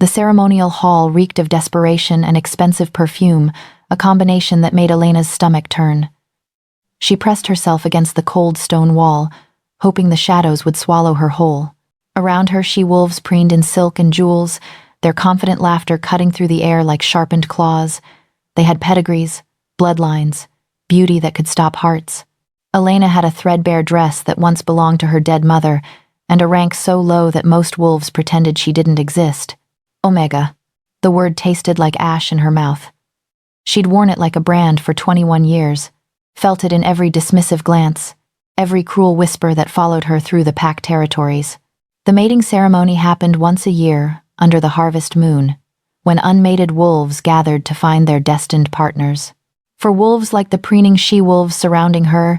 The ceremonial hall reeked of desperation and expensive perfume, a combination that made Elena's stomach turn. She pressed herself against the cold stone wall, hoping the shadows would swallow her whole. Around her, she-wolves preened in silk and jewels, their confident laughter cutting through the air like sharpened claws. They had pedigrees, bloodlines, beauty that could stop hearts. Elena had a threadbare dress that once belonged to her dead mother, and a rank so low that most wolves pretended she didn't exist. Omega. The word tasted like ash in her mouth. She'd worn it like a brand for 21 years, felt it in every dismissive glance, every cruel whisper that followed her through the pack territories. The mating ceremony happened once a year, under the harvest moon, when unmated wolves gathered to find their destined partners. For wolves like the preening she-wolves surrounding her,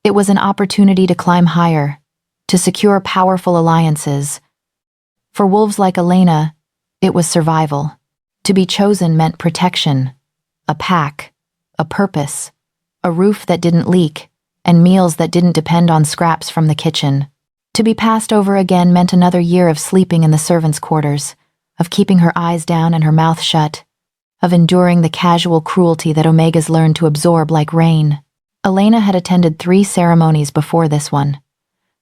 it was an opportunity to climb higher, to secure powerful alliances. For wolves like Elena, it was survival. To be chosen meant protection, a pack, a purpose, a roof that didn't leak, and meals that didn't depend on scraps from the kitchen. To be passed over again meant another year of sleeping in the servants' quarters, of keeping her eyes down and her mouth shut, of enduring the casual cruelty that Omegas learned to absorb like rain. Elena had attended 3 ceremonies before this one.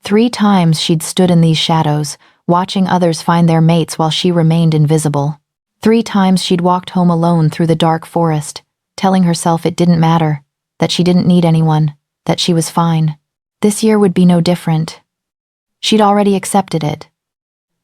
3 times she'd stood in these shadows, watching others find their mates while she remained invisible. 3 times she'd walked home alone through the dark forest, telling herself it didn't matter, that she didn't need anyone, that she was fine. This year would be no different. She'd already accepted it,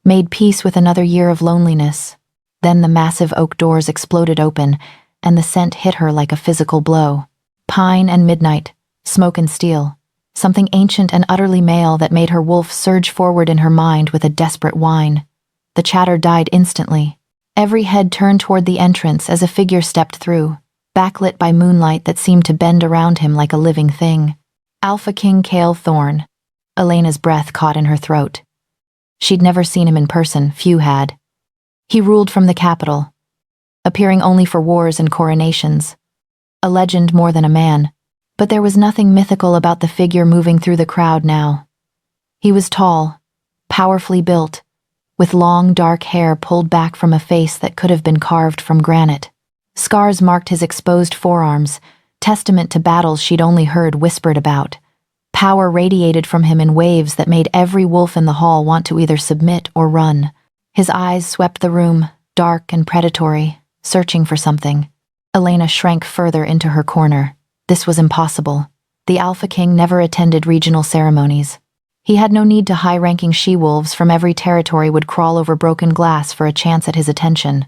made peace with another year of loneliness. Then the massive oak doors exploded open, and the scent hit her like a physical blow. Pine and midnight, smoke and steel, something ancient and utterly male that made her wolf surge forward in her mind with a desperate whine. The chatter died instantly. Every head turned toward the entrance as a figure stepped through, backlit by moonlight that seemed to bend around him like a living thing. Alpha King Kael Thorne. Elena's breath caught in her throat. She'd never seen him in person, few had. He ruled from the capital, appearing only for wars and coronations. A legend more than a man, but there was nothing mythical about the figure moving through the crowd now. He was tall, powerfully built, with long dark hair pulled back from a face that could have been carved from granite. Scars marked his exposed forearms, testament to battles she'd only heard whispered about. Power radiated from him in waves that made every wolf in the hall want to either submit or run. His eyes swept the room, dark and predatory, searching for something. Elena shrank further into her corner. This was impossible. The Alpha King never attended regional ceremonies. He had no need to high-ranking she-wolves from every territory would crawl over broken glass for a chance at his attention.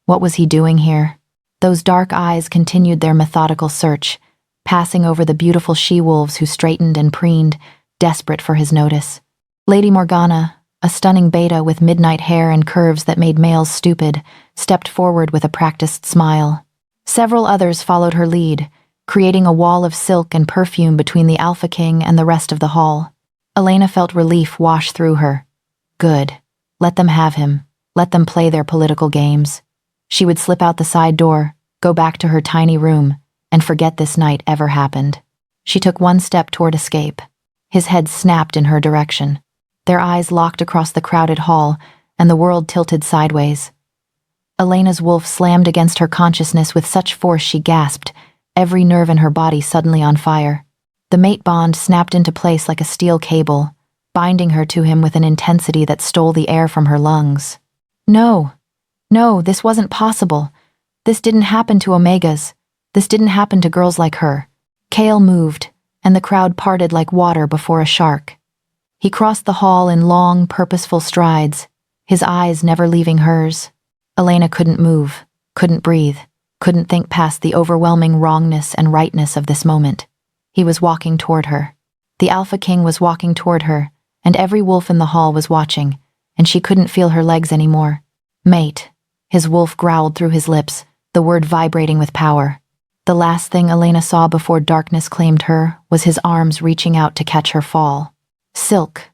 What was he doing here? Those dark eyes continued their methodical search, passing over the beautiful she-wolves who straightened and preened, desperate for his notice. Lady Morgana, a stunning beta with midnight hair and curves that made males stupid, stepped forward with a practiced smile. Several others followed her lead, creating a wall of silk and perfume between the Alpha King and the rest of the hall. Elena felt relief wash through her. Good. Let them have him. Let them play their political games. She would slip out the side door, go back to her tiny room, and forget this night ever happened. She took one step toward escape. His head snapped in her direction. Their eyes locked across the crowded hall, and the world tilted sideways. Elena's wolf slammed against her consciousness with such force she gasped, every nerve in her body suddenly on fire. The mate bond snapped into place like a steel cable, binding her to him with an intensity that stole the air from her lungs. No, this wasn't possible. This didn't happen to Omegas. This didn't happen to girls like her. Kael moved, and the crowd parted like water before a shark. He crossed the hall in long, purposeful strides, his eyes never leaving hers. Elena couldn't move, couldn't breathe, couldn't think past the overwhelming wrongness and rightness of this moment. He was walking toward her. The Alpha King was walking toward her, and every wolf in the hall was watching, and she couldn't feel her legs anymore. Mate, his wolf growled through his lips, the word vibrating with power. The last thing Elena saw before darkness claimed her was his arms reaching out to catch her fall. Silk.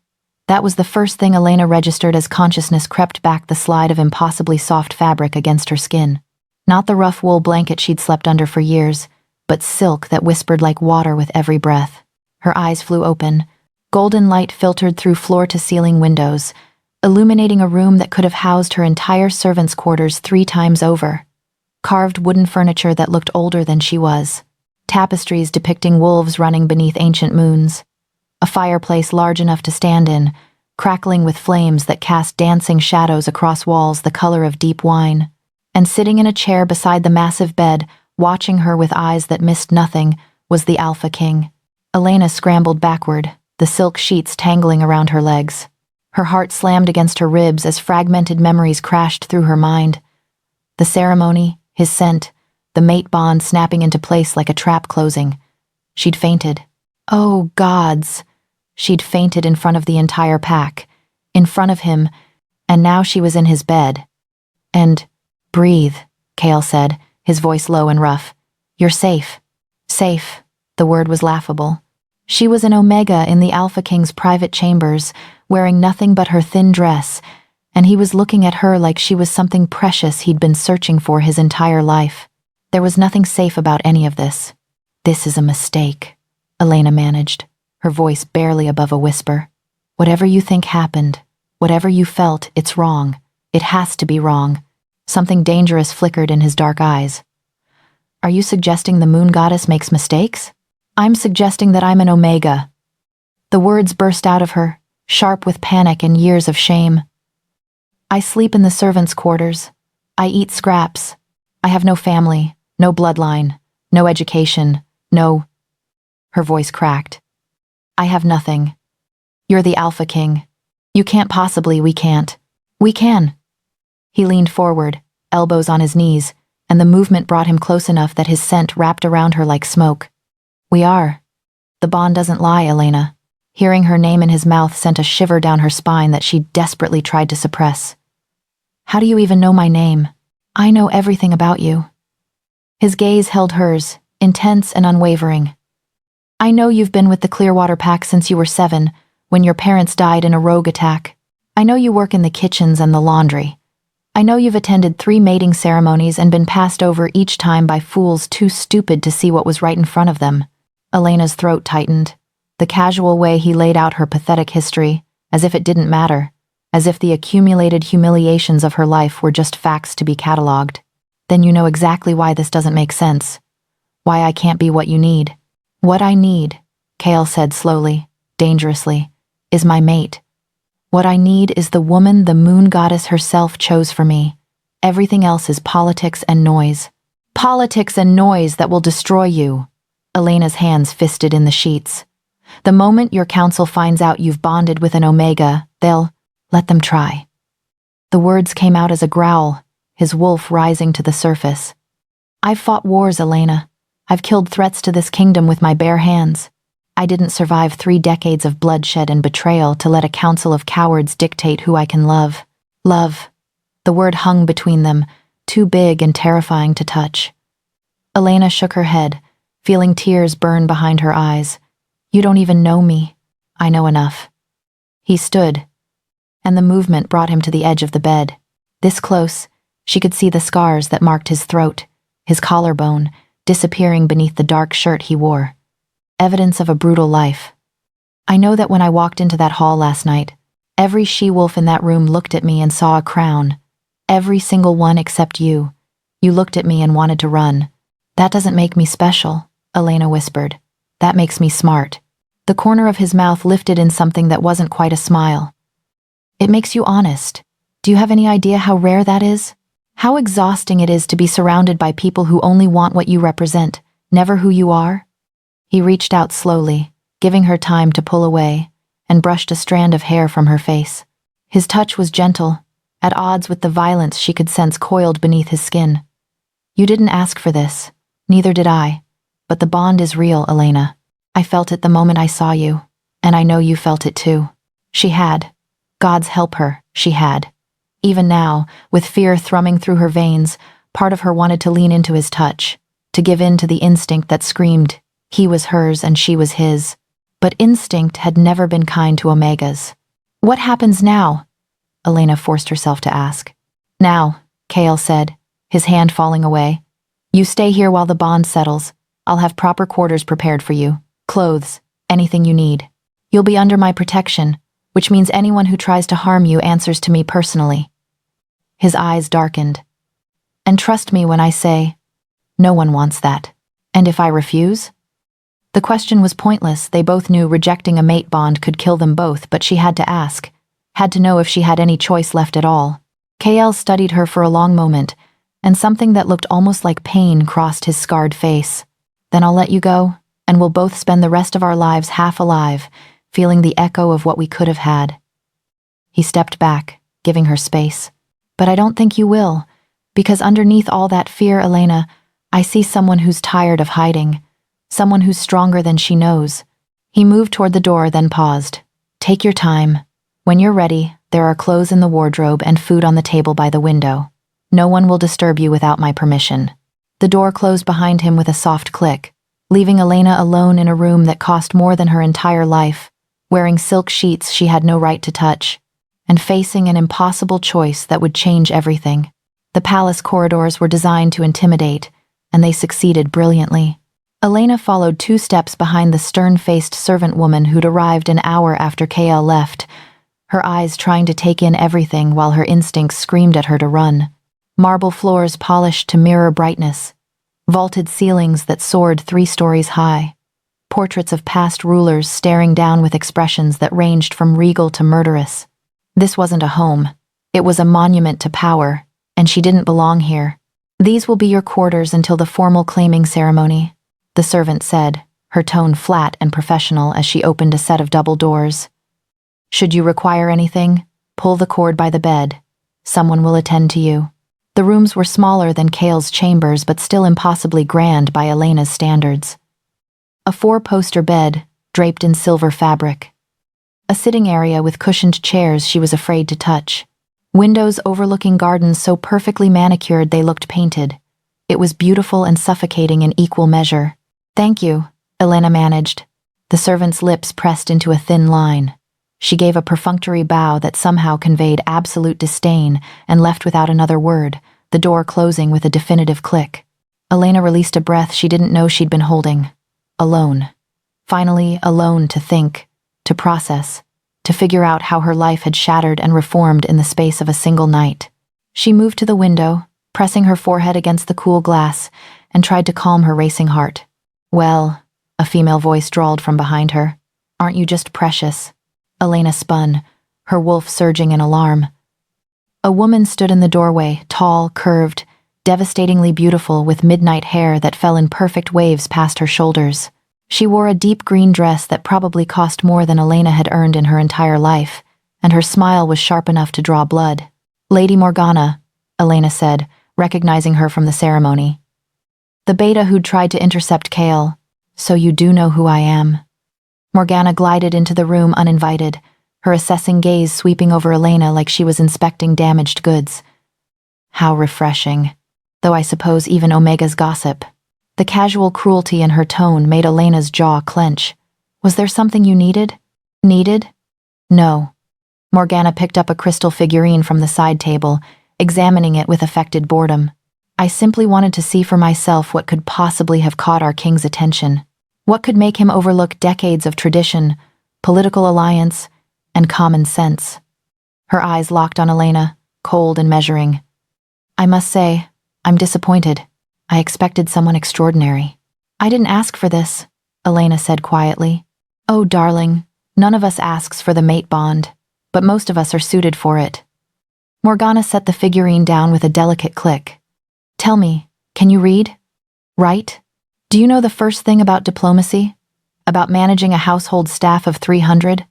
That was the first thing Elena registered as consciousness crept back the slide of impossibly soft fabric against her skin. Not the rough wool blanket she'd slept under for years, but silk that whispered like water with every breath. Her eyes flew open. Golden light filtered through floor-to-ceiling windows, illuminating a room that could have housed her entire servants' quarters 3 times over. Carved wooden furniture that looked older than she was. Tapestries depicting wolves running beneath ancient moons. A fireplace large enough to stand in, crackling with flames that cast dancing shadows across walls the color of deep wine. And sitting in a chair beside the massive bed, watching her with eyes that missed nothing, was the Alpha King. Elena scrambled backward, the silk sheets tangling around her legs. Her heart slammed against her ribs as fragmented memories crashed through her mind. The ceremony, his scent, the mate bond snapping into place like a trap closing. She'd fainted. Oh, gods! She'd fainted in front of the entire pack, in front of him, and now she was in his bed. And, breathe, Kael said, his voice low and rough. You're safe. Safe. The word was laughable. She was an Omega in the Alpha King's private chambers, wearing nothing but her thin dress, and he was looking at her like she was something precious he'd been searching for his entire life. There was nothing safe about any of this. This is a mistake, Elena managed, her voice barely above a whisper. Whatever you think happened, whatever you felt, it's wrong. It has to be wrong. Something dangerous flickered in his dark eyes. Are you suggesting the moon goddess makes mistakes? I'm suggesting that I'm an Omega. The words burst out of her, sharp with panic and years of shame. I sleep in the servants' quarters. I eat scraps. I have no family, no bloodline, no education, no... Her voice cracked. I have nothing. You're the Alpha King. You can't possibly, we can't. We can. He leaned forward, elbows on his knees, and the movement brought him close enough that his scent wrapped around her like smoke. We are. The bond doesn't lie, Elena. Hearing her name in his mouth sent a shiver down her spine that she desperately tried to suppress. How do you even know my name? I know everything about you. His gaze held hers, intense and unwavering. I know you've been with the Clearwater Pack since you were 7, when your parents died in a rogue attack. I know you work in the kitchens and the laundry. I know you've attended 3 mating ceremonies and been passed over each time by fools too stupid to see what was right in front of them. Elena's throat tightened. The casual way he laid out her pathetic history, as if it didn't matter, as if the accumulated humiliations of her life were just facts to be catalogued. Then you know exactly why this doesn't make sense. Why I can't be what you need. What I need, Kael said slowly, dangerously, is my mate. What I need is the woman the moon goddess herself chose for me. Everything else is politics and noise. Politics and noise that will destroy you. Elena's hands fisted in the sheets. The moment your council finds out you've bonded with an Omega, they'll let them try. The words came out as a growl, his wolf rising to the surface. I've fought wars, Elena. I've killed threats to this kingdom with my bare hands. I didn't survive 3 decades of bloodshed and betrayal to let a council of cowards dictate who I can love. Love. The word hung between them, too big and terrifying to touch. Elena shook her head, feeling tears burn behind her eyes. You don't even know me. I know enough. He stood, and the movement brought him to the edge of the bed. This close, she could see the scars that marked his throat, his collarbone, disappearing beneath the dark shirt he wore. Evidence of a brutal life. I know that when I walked into that hall last night, every she-wolf in that room looked at me and saw a crown. Every single one except you. You looked at me and wanted to run. That doesn't make me special, Elena whispered. That makes me smart. The corner of his mouth lifted in something that wasn't quite a smile. It makes you honest. Do you have any idea how rare that is? How exhausting it is to be surrounded by people who only want what you represent, never who you are? He reached out slowly, giving her time to pull away, and brushed a strand of hair from her face. His touch was gentle, at odds with the violence she could sense coiled beneath his skin. You didn't ask for this, neither did I. But the bond is real, Elena. I felt it the moment I saw you, and I know you felt it too. She had. Gods help her, she had. Even now, with fear thrumming through her veins, part of her wanted to lean into his touch, to give in to the instinct that screamed, he was hers and she was his. But instinct had never been kind to Omegas. What happens now? Elena forced herself to ask. Now, Kael said, his hand falling away. You stay here while the bond settles. I'll have proper quarters prepared for you. Clothes, anything you need. You'll be under my protection, which means anyone who tries to harm you answers to me personally." His eyes darkened. "And trust me when I say, no one wants that. And if I refuse?" The question was pointless. They both knew rejecting a mate bond could kill them both, but she had to ask, had to know if she had any choice left at all. Kael studied her for a long moment, and something that looked almost like pain crossed his scarred face. "Then I'll let you go, and we'll both spend the rest of our lives half alive, feeling the echo of what we could have had." He stepped back, giving her space. "But I don't think you will, because underneath all that fear, Elena, I see someone who's tired of hiding, someone who's stronger than she knows." He moved toward the door, then paused. "Take your time. When you're ready, there are clothes in the wardrobe and food on the table by the window. No one will disturb you without my permission." The door closed behind him with a soft click, leaving Elena alone in a room that cost more than her entire life, wearing silk sheets she had no right to touch, and facing an impossible choice that would change everything. The palace corridors were designed to intimidate, and they succeeded brilliantly. Elena followed 2 steps behind the stern-faced servant woman who'd arrived an hour after Kael left, her eyes trying to take in everything while her instincts screamed at her to run. Marble floors polished to mirror brightness, vaulted ceilings that soared 3 stories high, portraits of past rulers staring down with expressions that ranged from regal to murderous. This wasn't a home. It was a monument to power, and she didn't belong here. "These will be your quarters until the formal claiming ceremony," the servant said, her tone flat and professional as she opened a set of double doors. "Should you require anything, pull the cord by the bed. Someone will attend to you." The rooms were smaller than Kael's chambers, but still impossibly grand by Elena's standards. A 4-poster bed, draped in silver fabric. A sitting area with cushioned chairs she was afraid to touch. Windows overlooking gardens so perfectly manicured they looked painted. It was beautiful and suffocating in equal measure. "Thank you," Elena managed. The servant's lips pressed into a thin line. She gave a perfunctory bow that somehow conveyed absolute disdain and left without another word, the door closing with a definitive click. Elena released a breath she didn't know she'd been holding. Alone. Finally, alone to think, to process, to figure out how her life had shattered and reformed in the space of a single night. She moved to the window, pressing her forehead against the cool glass, and tried to calm her racing heart. "Well," a female voice drawled from behind her, "aren't you just precious?" Elena spun, her wolf surging in alarm. A woman stood in the doorway, tall, curved, devastatingly beautiful, with midnight hair that fell in perfect waves past her shoulders. She wore a deep green dress that probably cost more than Elena had earned in her entire life, and her smile was sharp enough to draw blood. "Lady Morgana," Elena said, recognizing her from the ceremony. The beta who'd tried to intercept Kael. "So you do know who I am." Morgana glided into the room uninvited, her assessing gaze sweeping over Elena like she was inspecting damaged goods. How refreshing. Though I suppose even Omega's gossip. The casual cruelty in her tone made Elena's jaw clench. "Was there something you needed?" "Needed?" "No." Morgana picked up a crystal figurine from the side table, examining it with affected boredom. "I simply wanted to see for myself what could possibly have caught our king's attention. What could make him overlook decades of tradition, political alliance, and common sense?" Her eyes locked on Elena, cold and measuring. "I must say, I'm disappointed. I expected someone extraordinary." "I didn't ask for this," Elena said quietly. "Oh, darling, none of us asks for the mate bond, but most of us are suited for it." Morgana set the figurine down with a delicate click. "Tell me, can you read? Write? Do you know the first thing about diplomacy? About managing a household staff of 300?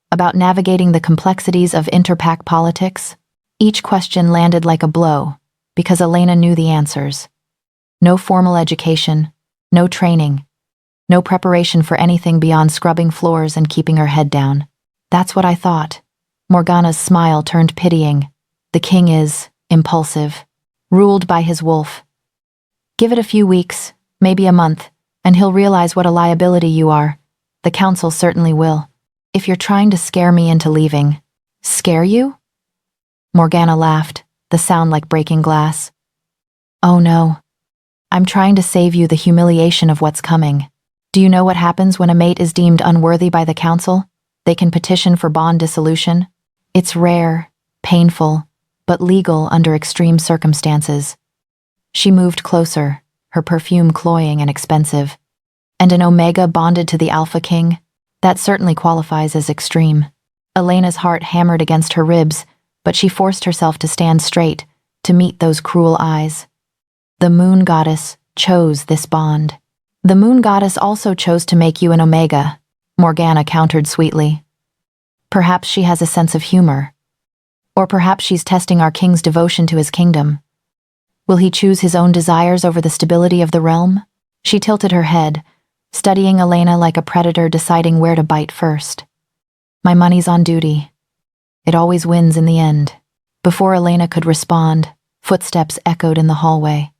About navigating the complexities of interpack politics?" Each question landed like a blow, because Elena knew the answers. No formal education, no training, no preparation for anything beyond scrubbing floors and keeping her head down. "That's what I thought." Morgana's smile turned pitying. "The king is impulsive, ruled by his wolf. Give it a few weeks, maybe a month, and he'll realize what a liability you are. The council certainly will. If you're trying to scare me into leaving." "Scare you?" Morgana laughed, the sound like breaking glass. "Oh no. I'm trying to save you the humiliation of what's coming. Do you know what happens when a mate is deemed unworthy by the council? They can petition for bond dissolution. It's rare, painful, but legal under extreme circumstances. She moved closer, her perfume cloying and expensive. And an Omega bonded to the Alpha King? That certainly qualifies as extreme. Elena's heart hammered against her ribs, but she forced herself to stand straight, to meet those cruel eyes. The Moon Goddess chose this bond. The Moon Goddess also chose to make you an Omega, Morgana countered sweetly. Perhaps she has a sense of humor. Or perhaps she's testing our king's devotion to his kingdom. Will he choose his own desires over the stability of the realm? She tilted her head, studying Elena like a predator deciding where to bite first. My money's on duty. It always wins in the end. Before Elena could respond, footsteps echoed in the hallway.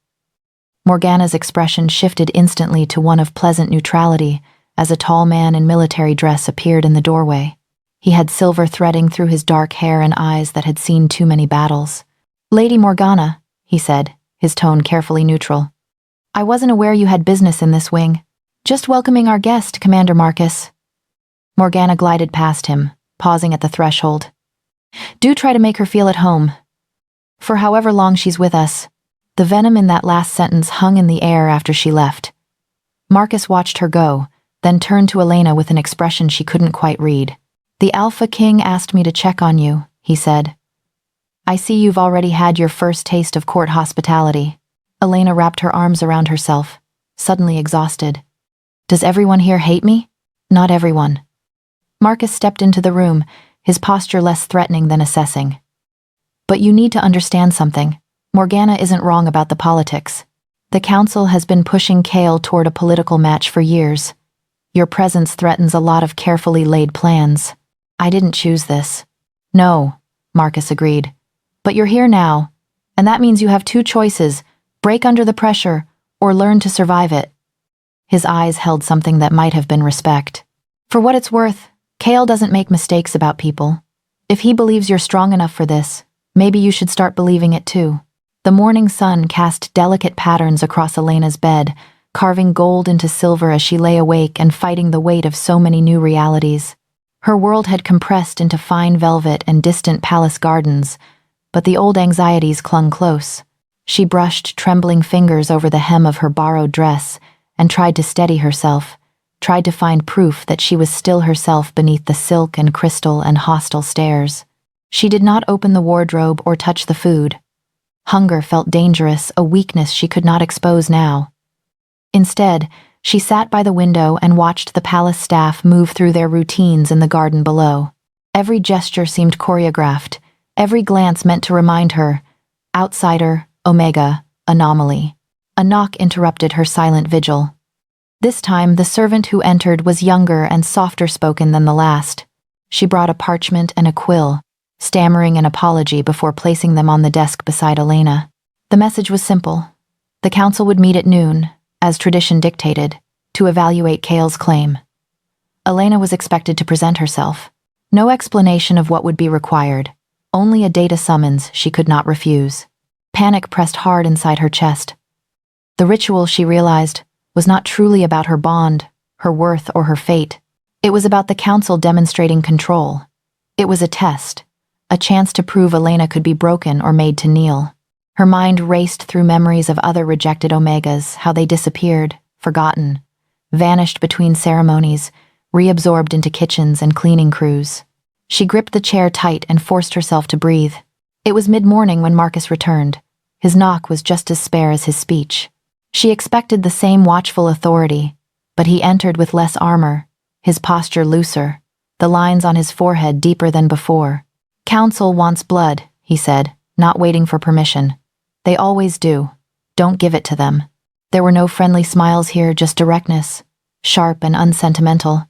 Morgana's expression shifted instantly to one of pleasant neutrality as a tall man in military dress appeared in the doorway. He had silver threading through his dark hair and eyes that had seen too many battles. Lady Morgana, he said, his tone carefully neutral. I wasn't aware you had business in this wing. Just welcoming our guest, Commander Marcus. Morgana glided past him, pausing at the threshold. Do try to make her feel at home. For however long she's with us. The venom in that last sentence hung in the air after she left. Marcus watched her go, then turned to Elena with an expression she couldn't quite read. The Alpha King asked me to check on you, he said. I see you've already had your first taste of court hospitality. Elena wrapped her arms around herself, suddenly exhausted. Does everyone here hate me? Not everyone. Marcus stepped into the room, his posture less threatening than assessing. But you need to understand something. Morgana isn't wrong about the politics. The council has been pushing Kael toward a political match for years. Your presence threatens a lot of carefully laid plans. I didn't choose this. No, Marcus agreed. But you're here now, and that means you have two choices: break under the pressure, or learn to survive it. His eyes held something that might have been respect. For what it's worth, Kael doesn't make mistakes about people. If he believes you're strong enough for this, maybe you should start believing it too. The morning sun cast delicate patterns across Elena's bed, carving gold into silver as she lay awake and fighting the weight of so many new realities. Her world had compressed into fine velvet and distant palace gardens, but the old anxieties clung close. She brushed trembling fingers over the hem of her borrowed dress and tried to steady herself, tried to find proof that she was still herself beneath the silk and crystal and hostile stares. She did not open the wardrobe or touch the food. Hunger felt dangerous, a weakness she could not expose now. Instead, she sat by the window and watched the palace staff move through their routines in the garden below. Every gesture seemed choreographed, every glance meant to remind her, outsider, Omega, anomaly. A knock interrupted her silent vigil. This time, the servant who entered was younger and softer spoken than the last. She brought a parchment and a quill, stammering an apology before placing them on the desk beside Elena. The message was simple. The council would meet at noon, as tradition dictated, to evaluate Kael's claim. Elena was expected to present herself. No explanation of what would be required, only a data summons she could not refuse. Panic pressed hard inside her chest. The ritual, she realized, was not truly about her bond, her worth, or her fate. It was about the council demonstrating control. It was a test, a chance to prove Elena could be broken or made to kneel. Her mind raced through memories of other rejected Omegas, how they disappeared, forgotten, vanished between ceremonies, reabsorbed into kitchens and cleaning crews. She gripped the chair tight and forced herself to breathe. It was mid-morning when Marcus returned. His knock was just as spare as his speech. She expected the same watchful authority, but he entered with less armor, his posture looser, the lines on his forehead deeper than before. Council wants blood, he said, not waiting for permission. They always do. Don't give it to them. There were no friendly smiles here, just directness, sharp and unsentimental.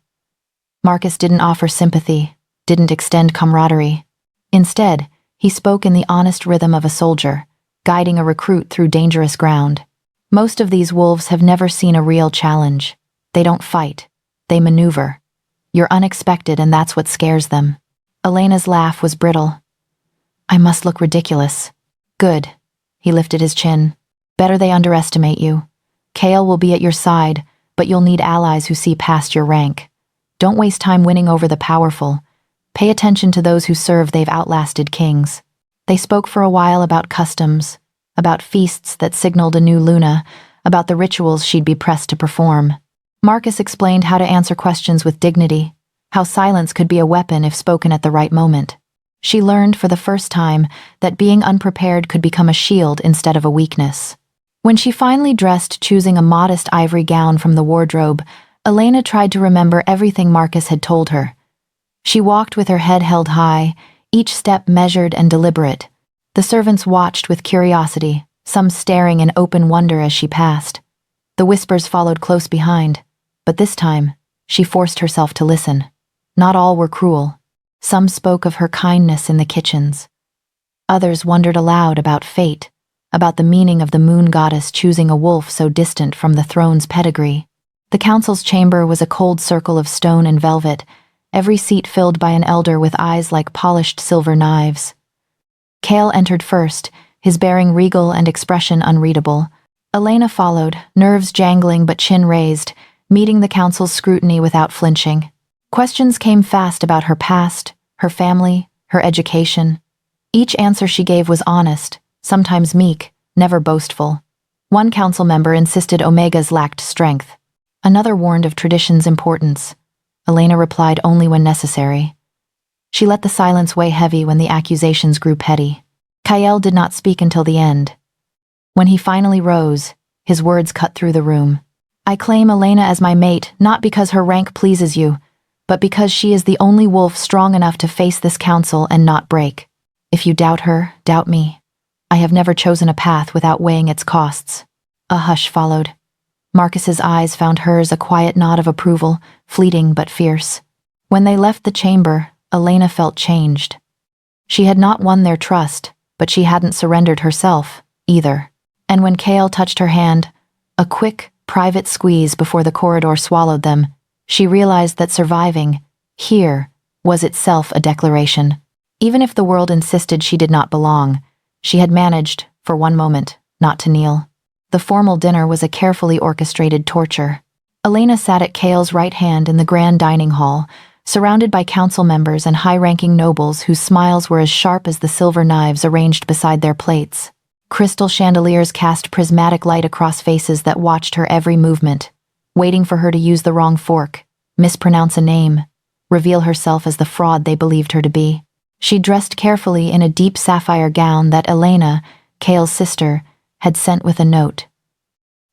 Marcus didn't offer sympathy, didn't extend camaraderie. Instead, he spoke in the honest rhythm of a soldier, guiding a recruit through dangerous ground. Most of these wolves have never seen a real challenge. They don't fight. They maneuver. You're unexpected, and that's what scares them. Elena's laugh was brittle. I must look ridiculous. Good. He lifted his chin. Better they underestimate you. Kael will be at your side, but you'll need allies who see past your rank. Don't waste time winning over the powerful. Pay attention to those who serve they've outlasted kings. They spoke for a while about customs, about feasts that signaled a new Luna, about the rituals she'd be pressed to perform. Marcus explained how to answer questions with dignity, how silence could be a weapon if spoken at the right moment. She learned for the first time that being unprepared could become a shield instead of a weakness. When she finally dressed, choosing a modest ivory gown from the wardrobe, Elena tried to remember everything Marcus had told her. She walked with her head held high, each step measured and deliberate. The servants watched with curiosity, some staring in open wonder as she passed. The whispers followed close behind, but this time, she forced herself to listen. Not all were cruel. Some spoke of her kindness in the kitchens. Others wondered aloud about fate, about the meaning of the moon goddess choosing a wolf so distant from the throne's pedigree. The council's chamber was a cold circle of stone and velvet, every seat filled by an elder with eyes like polished silver knives. Kael entered first, his bearing regal and expression unreadable. Elena followed, nerves jangling but chin raised, meeting the council's scrutiny without flinching. Questions came fast about her past, her family, her education. Each answer she gave was honest, sometimes meek, never boastful. One council member insisted Omegas lacked strength. Another warned of tradition's importance. Elena replied only when necessary. She let the silence weigh heavy when the accusations grew petty. Kael did not speak until the end. When he finally rose, his words cut through the room. I claim Elena as my mate, not because her rank pleases you, but because she is the only wolf strong enough to face this council and not break. If you doubt her, doubt me. I have never chosen a path without weighing its costs. A hush followed. Marcus's eyes found hers, a quiet nod of approval, fleeting but fierce. When they left the chamber, Elena felt changed. She had not won their trust, but she hadn't surrendered herself, either. And when Kael touched her hand, a quick, private squeeze before the corridor swallowed them, she realized that surviving, here, was itself a declaration. Even if the world insisted she did not belong, she had managed, for one moment, not to kneel. The formal dinner was a carefully orchestrated torture. Elena sat at Kael's right hand in the grand dining hall, surrounded by council members and high-ranking nobles whose smiles were as sharp as the silver knives arranged beside their plates. Crystal chandeliers cast prismatic light across faces that watched her every movement, waiting for her to use the wrong fork, mispronounce a name, reveal herself as the fraud they believed her to be. She dressed carefully in a deep sapphire gown that Elena, Kael's sister, had sent with a note.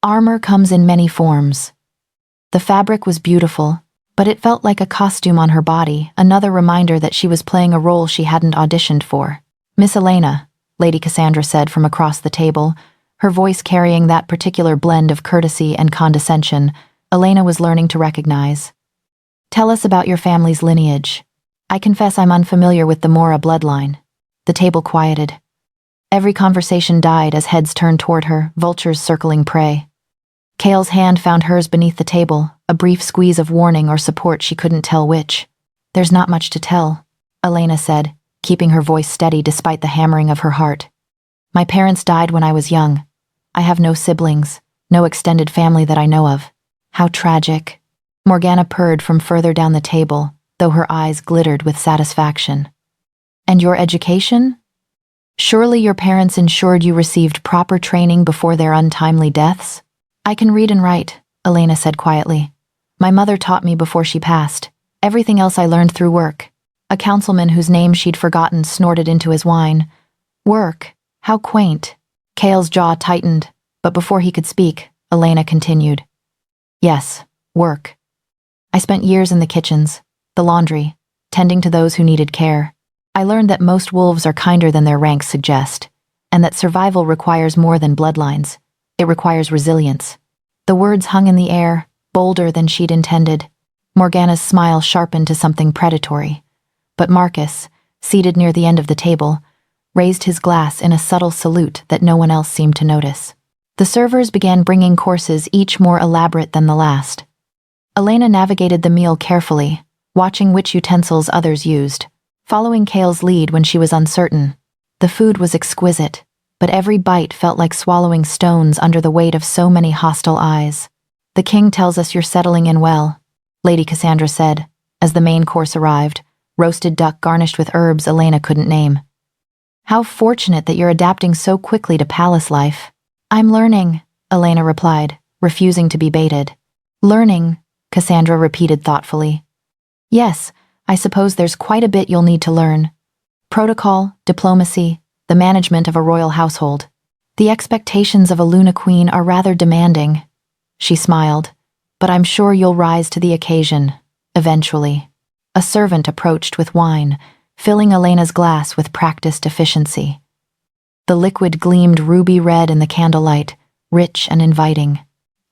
Armor comes in many forms. The fabric was beautiful, but it felt like a costume on her body, another reminder that she was playing a role she hadn't auditioned for. Miss Elena, Lady Cassandra said from across the table, her voice carrying that particular blend of courtesy and condescension Elena was learning to recognize. Tell us about your family's lineage. I confess I'm unfamiliar with the Mora bloodline. The table quieted. Every conversation died as heads turned toward her, vultures circling prey. Kael's hand found hers beneath the table, a brief squeeze of warning or support, she couldn't tell which. There's not much to tell, Elena said, keeping her voice steady despite the hammering of her heart. My parents died when I was young. I have no siblings, no extended family that I know of. How tragic. Morgana purred from further down the table, though her eyes glittered with satisfaction. And your education? Surely your parents ensured you received proper training before their untimely deaths? I can read and write, Elena said quietly. My mother taught me before she passed. Everything else I learned through work. A councilman whose name she'd forgotten snorted into his wine. Work? How quaint. Kael's jaw tightened, but before he could speak, Elena continued. Yes, work. I spent years in the kitchens, the laundry, tending to those who needed care. I learned that most wolves are kinder than their ranks suggest, and that survival requires more than bloodlines. It requires resilience. The words hung in the air, bolder than she'd intended. Morgana's smile sharpened to something predatory. But Marcus, seated near the end of the table, raised his glass in a subtle salute that no one else seemed to notice. The servers began bringing courses, each more elaborate than the last. Elena navigated the meal carefully, watching which utensils others used, following Kael's lead when she was uncertain. The food was exquisite, but every bite felt like swallowing stones under the weight of so many hostile eyes. The king tells us you're settling in well, Lady Cassandra said, as the main course arrived, roasted duck garnished with herbs Elena couldn't name. "How fortunate that you're adapting so quickly to palace life." "I'm learning," Elena replied, refusing to be baited. "Learning," Cassandra repeated thoughtfully. "Yes, I suppose there's quite a bit you'll need to learn. Protocol, diplomacy, the management of a royal household. The expectations of a Luna Queen are rather demanding." She smiled. "But I'm sure you'll rise to the occasion, eventually." A servant approached with wine, filling Elena's glass with practiced efficiency. The liquid gleamed ruby red in the candlelight, rich and inviting.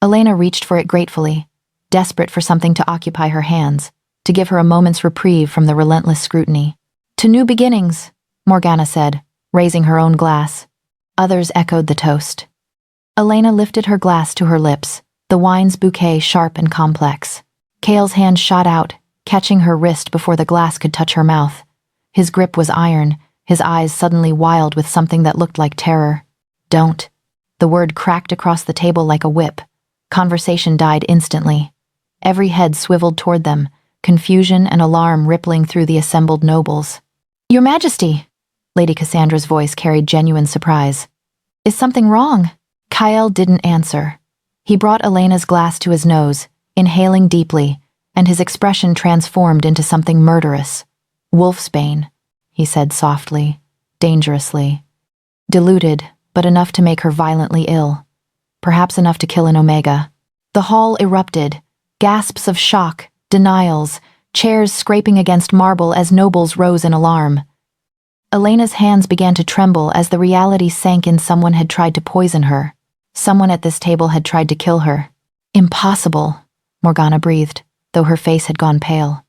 Elena reached for it gratefully, desperate for something to occupy her hands, to give her a moment's reprieve from the relentless scrutiny. "To new beginnings," Morgana said, raising her own glass. Others echoed the toast. Elena lifted her glass to her lips, the wine's bouquet sharp and complex. Kael's hand shot out, catching her wrist before the glass could touch her mouth. His grip was iron, his eyes suddenly wild with something that looked like terror. "Don't." The word cracked across the table like a whip. Conversation died instantly. Every head swiveled toward them, confusion and alarm rippling through the assembled nobles. "Your Majesty!" Lady Cassandra's voice carried genuine surprise. "Is something wrong?" Kael didn't answer. He brought Elena's glass to his nose, inhaling deeply, and his expression transformed into something murderous. "Wolfsbane," he said softly, dangerously. Diluted, but enough to make her violently ill. Perhaps enough to kill an Omega. The hall erupted, gasps of shock, denials, chairs scraping against marble as nobles rose in alarm. Elena's hands began to tremble as the reality sank in. Someone had tried to poison her. Someone at this table had tried to kill her. "Impossible," Morgana breathed, though her face had gone pale.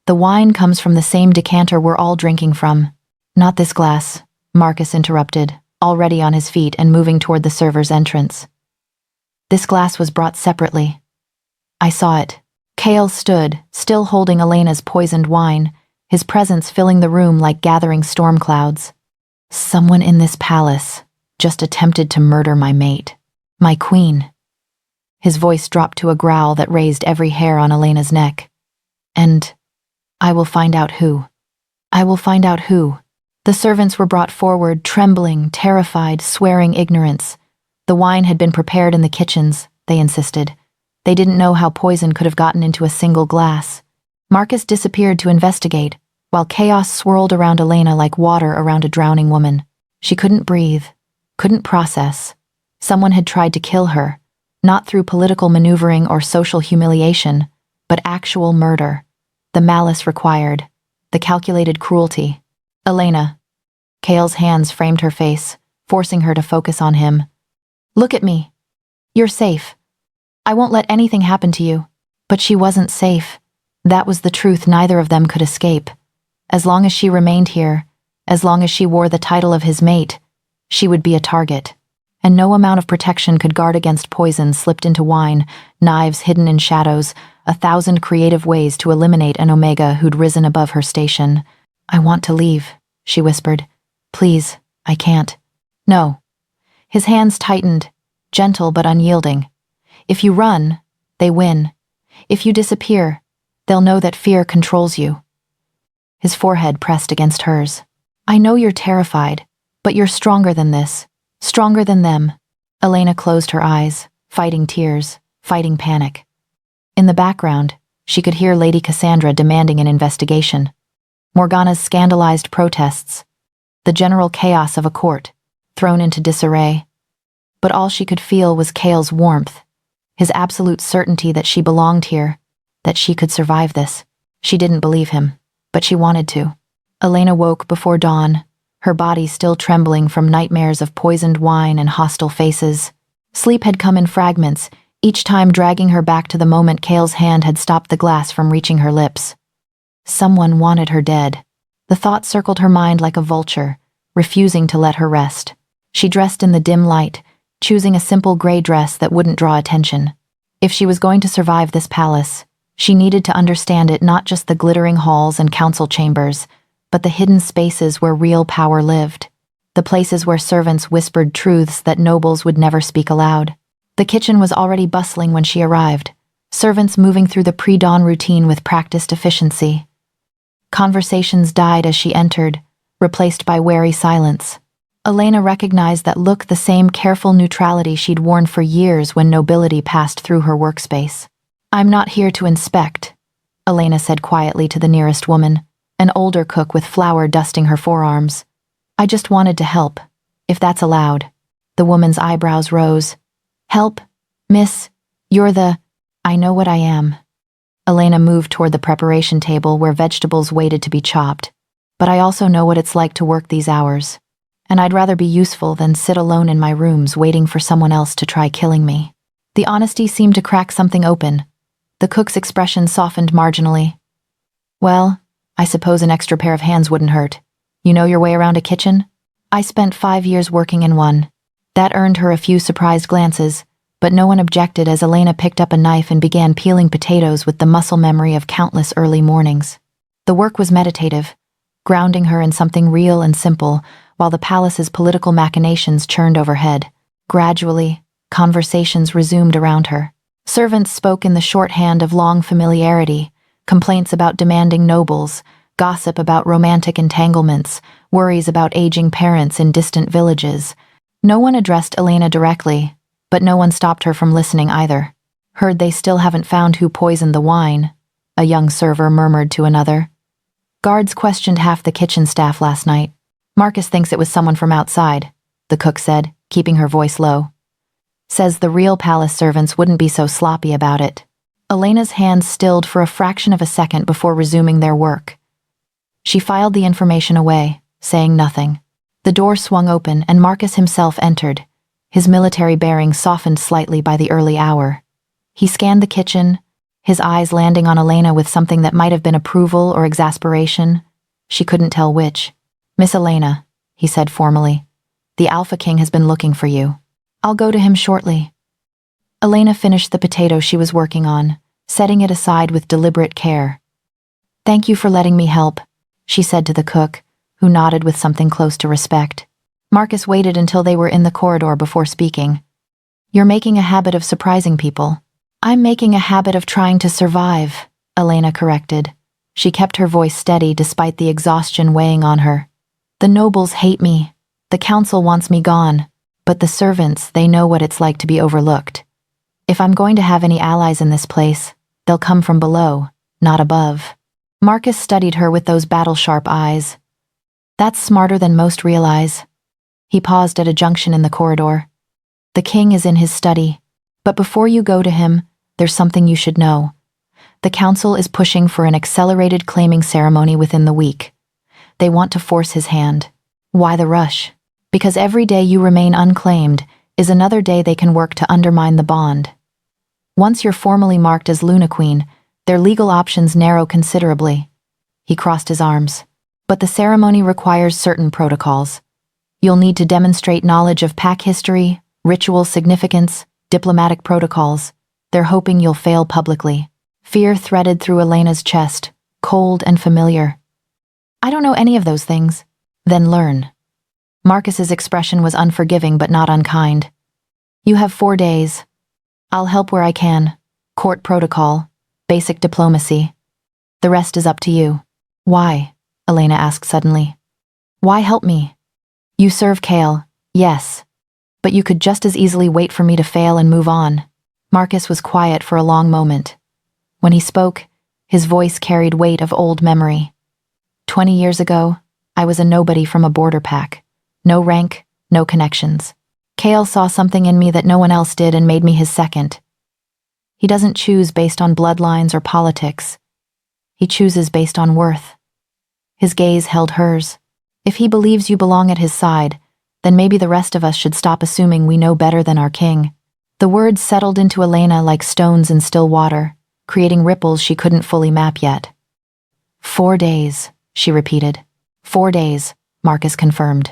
"The wine comes from the same decanter we're all drinking from." "Not this glass," Marcus interrupted, already on his feet and moving toward the server's entrance. "This glass was brought separately. I saw it." Kael stood, still holding Elena's poisoned wine, his presence filling the room like gathering storm clouds. "Someone in this palace just attempted to murder my mate. My queen." His voice dropped to a growl that raised every hair on Elena's neck. "And I will find out who. I will find out who." The servants were brought forward, trembling, terrified, swearing ignorance. The wine had been prepared in the kitchens, they insisted. They didn't know how poison could have gotten into a single glass. Marcus disappeared to investigate, while chaos swirled around Elena like water around a drowning woman. She couldn't breathe, couldn't process. Someone had tried to kill her, not through political maneuvering or social humiliation, but actual murder. The malice required, the calculated cruelty. "Elena." Kael's hands framed her face, forcing her to focus on him. "Look at me. You're safe. I won't let anything happen to you." But she wasn't safe. That was the truth neither of them could escape. As long as she remained here, as long as she wore the title of his mate, she would be a target. And no amount of protection could guard against poison slipped into wine, knives hidden in shadows, 1,000 creative ways to eliminate an Omega who'd risen above her station. "I want to leave," she whispered. "Please, I can't." "No." His hands tightened, gentle but unyielding. "If you run, they win. If you disappear, they'll know that fear controls you." His forehead pressed against hers. "I know you're terrified, but you're stronger than this. Stronger than them." Elena closed her eyes, fighting tears, fighting panic. In the background, she could hear Lady Cassandra demanding an investigation. Morgana's scandalized protests. The general chaos of a court, thrown into disarray. But all she could feel was Kael's warmth, his absolute certainty that she belonged here, that she could survive this. She didn't believe him, but she wanted to. Elena woke before dawn, her body still trembling from nightmares of poisoned wine and hostile faces. Sleep had come in fragments, each time dragging her back to the moment Kael's hand had stopped the glass from reaching her lips. Someone wanted her dead. The thought circled her mind like a vulture, refusing to let her rest. She dressed in the dim light, choosing a simple gray dress that wouldn't draw attention. If she was going to survive this palace, she needed to understand it, not just the glittering halls and council chambers, but the hidden spaces where real power lived. The places where servants whispered truths that nobles would never speak aloud. The kitchen was already bustling when she arrived. servants moving through the pre-dawn routine with practiced efficiency. Conversations died as she entered, replaced by wary silence. Elena recognized that look, the same careful neutrality she'd worn for years when nobility passed through her workspace. "I'm not here to inspect," Elena said quietly to the nearest woman, an older cook with flour dusting her forearms. "I just wanted to help, if that's allowed." The woman's eyebrows rose. "Help? Miss, you're the—" "I know what I am." Elena moved toward the preparation table where vegetables waited to be chopped. "But I also know what it's like to work these hours. And I'd rather be useful than sit alone in my rooms waiting for someone else to try killing me." The honesty seemed to crack something open. The cook's expression softened marginally. "Well, I suppose an extra pair of hands wouldn't hurt. You know your way around a kitchen? I spent 5 years working in one." That earned her a few surprised glances, but no one objected as Elena picked up a knife and began peeling potatoes with the muscle memory of countless early mornings. The work was meditative, grounding her in something real and simple, while the palace's political machinations churned overhead. Gradually, conversations resumed around her. Servants spoke in the shorthand of long familiarity, complaints about demanding nobles, gossip about romantic entanglements, worries about aging parents in distant villages. No one addressed Elena directly, but no one stopped her from listening either. "Heard they still haven't found who poisoned the wine," a young server murmured to another. "Guards questioned half the kitchen staff last night. Marcus thinks it was someone from outside," the cook said, keeping her voice low. "Says the real palace servants wouldn't be so sloppy about it." Elena's hands stilled for a fraction of a second before resuming their work. She filed the information away, saying nothing. The door swung open and Marcus himself entered, his military bearings softened slightly by the early hour. He scanned the kitchen, his eyes landing on Elena with something that might have been approval or exasperation. She couldn't tell which. "Miss Elena," he said formally, "the Alpha King has been looking for you. I'll go to him shortly." Elena finished the potato she was working on, setting it aside with deliberate care. "Thank you for letting me help," she said to the cook, who nodded with something close to respect. Marcus waited until they were in the corridor before speaking. "You're making a habit of surprising people." "I'm making a habit of trying to survive," Elena corrected. She kept her voice steady despite the exhaustion weighing on her. "The nobles hate me. The council wants me gone. But the servants, they know what it's like to be overlooked. If I'm going to have any allies in this place, they'll come from below, not above." Marcus studied her with those battle-sharp eyes. "That's smarter than most realize." He paused at a junction in the corridor. "The king is in his study. But before you go to him, there's something you should know. The council is pushing for an accelerated claiming ceremony within the week. They want to force his hand. Why the rush? Because every day you remain unclaimed is another day they can work to undermine the bond. Once you're formally marked as Luna Queen, their legal options narrow considerably." He crossed his arms. "But the ceremony requires certain protocols. You'll need to demonstrate knowledge of pack history, ritual significance, diplomatic protocols. They're hoping you'll fail publicly." Fear threaded through Elena's chest, cold and familiar. "I don't know any of those things." "Then learn." Marcus's expression was unforgiving but not unkind. "You have 4 days. I'll help where I can. Court protocol, basic diplomacy. The rest is up to you." "Why?" Elena asked suddenly. "Why help me? You serve Kael, yes. But you could just as easily wait for me to fail and move on." Marcus was quiet for a long moment. When he spoke, his voice carried weight of old memory. 20 years ago, I was a nobody from a border pack. No rank, no connections. Kael saw something in me that no one else did and made me his second. He doesn't choose based on bloodlines or politics. He chooses based on worth. His gaze held hers. If he believes you belong at his side, then maybe the rest of us should stop assuming we know better than our king. The words settled into Elena like stones in still water, creating ripples she couldn't fully map yet. 4 days, she repeated. 4 days, Marcus confirmed.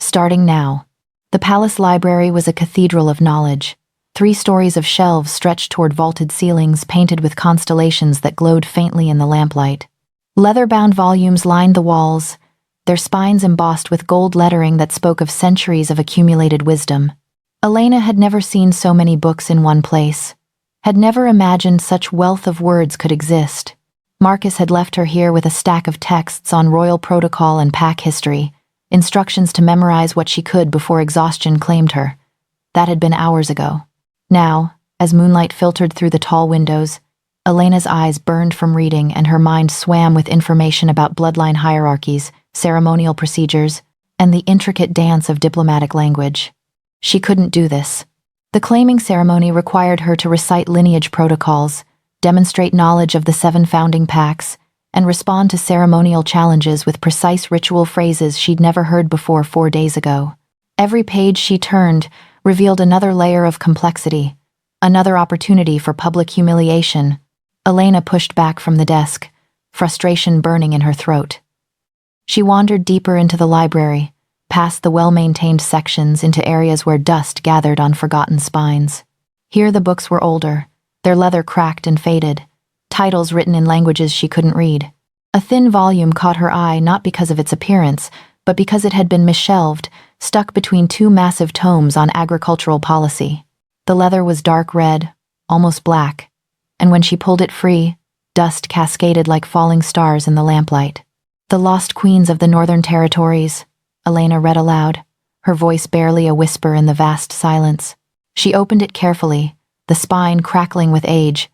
Starting now. The palace library was a cathedral of knowledge. 3 stories of shelves stretched toward vaulted ceilings painted with constellations that glowed faintly in the lamplight. Leather-bound volumes lined the walls, their spines embossed with gold lettering that spoke of centuries of accumulated wisdom. Elena had never seen so many books in one place. had never imagined such wealth of words could exist. Marcus had left her here with a stack of texts on royal protocol and pack history, instructions to memorize what she could before exhaustion claimed her. That had been hours ago. Now, as moonlight filtered through the tall windows, Elena's eyes burned from reading and her mind swam with information about bloodline hierarchies, ceremonial procedures, and the intricate dance of diplomatic language. She couldn't do this. The claiming ceremony required her to recite lineage protocols, demonstrate knowledge of the 7 founding packs, and respond to ceremonial challenges with precise ritual phrases she'd never heard before 4 days ago. Every page she turned revealed another layer of complexity, another opportunity for public humiliation. Elena pushed back from the desk, frustration burning in her throat. She wandered deeper into the library, past the well-maintained sections into areas where dust gathered on forgotten spines. Here the books were older, their leather cracked and faded, titles written in languages she couldn't read. A thin volume caught her eye not because of its appearance, but because it had been misshelved, stuck between 2 massive tomes on agricultural policy. The leather was dark red, almost black, and when she pulled it free, dust cascaded like falling stars in the lamplight. "The Lost Queens of the Northern Territories," Elena read aloud, her voice barely a whisper in the vast silence. She opened it carefully, the spine crackling with age.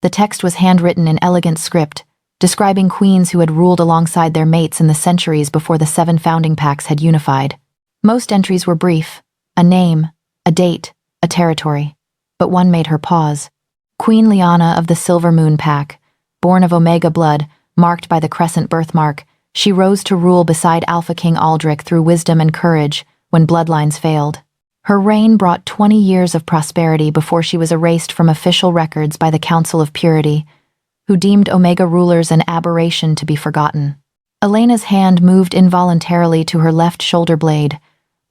The text was handwritten in elegant script, describing queens who had ruled alongside their mates in the centuries before the 7 founding packs had unified. Most entries were brief, a name, a date, a territory, but one made her pause. Queen Liana of the Silver Moon Pack, born of Omega blood, marked by the crescent birthmark, she rose to rule beside Alpha King Aldrich through wisdom and courage when bloodlines failed. Her reign brought 20 years of prosperity before she was erased from official records by the Council of Purity, who deemed Omega rulers an aberration to be forgotten. Elena's hand moved involuntarily to her left shoulder blade,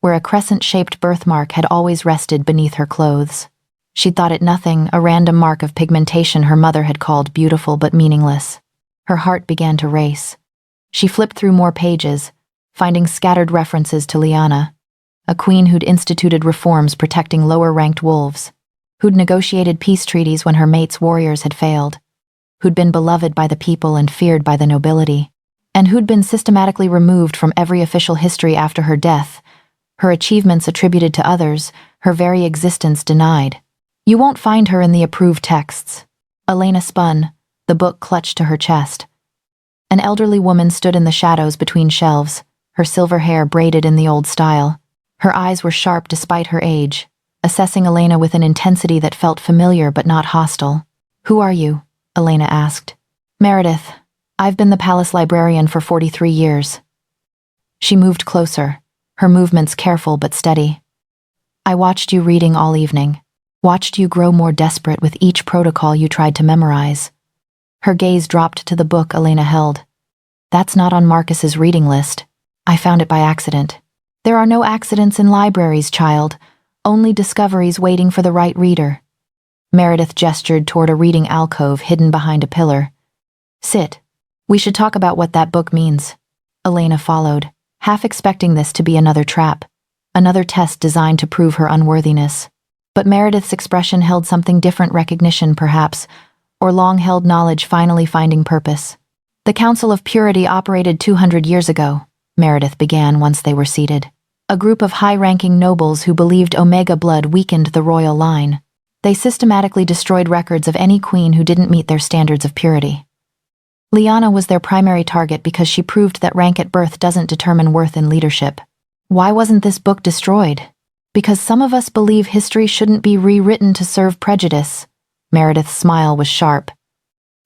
where a crescent-shaped birthmark had always rested beneath her clothes. She'd thought it nothing, a random mark of pigmentation her mother had called beautiful but meaningless. Her heart began to race. She flipped through more pages, finding scattered references to Liana, a queen who'd instituted reforms protecting lower-ranked wolves, who'd negotiated peace treaties when her mates' warriors had failed, who'd been beloved by the people and feared by the nobility, and who'd been systematically removed from every official history after her death, her achievements attributed to others, her very existence denied. You won't find her in the approved texts. Elena spun, the book clutched to her chest. An elderly woman stood in the shadows between shelves, her silver hair braided in the old style. Her eyes were sharp despite her age, assessing Elena with an intensity that felt familiar but not hostile. "Who are you?" Elena asked. "Meredith. I've been the palace librarian for 43 years. She moved closer, her movements careful but steady. "I watched you reading all evening, watched you grow more desperate with each protocol you tried to memorize." Her gaze dropped to the book Elena held. "That's not on Marcus's reading list. I found it by accident." "There are no accidents in libraries, child, only discoveries waiting for the right reader." Meredith gestured toward a reading alcove hidden behind a pillar. "Sit. We should talk about what that book means." Elena followed, half expecting this to be another trap, another test designed to prove her unworthiness. But Meredith's expression held something different, recognition perhaps, or long-held knowledge finally finding purpose. "The Council of Purity operated 200 years ago," Meredith began once they were seated. "A group of high-ranking nobles who believed Omega blood weakened the royal line. They systematically destroyed records of any queen who didn't meet their standards of purity. Liana was their primary target because she proved that rank at birth doesn't determine worth in leadership. Why wasn't this book destroyed? Because some of us believe history shouldn't be rewritten to serve prejudice." Meredith's smile was sharp.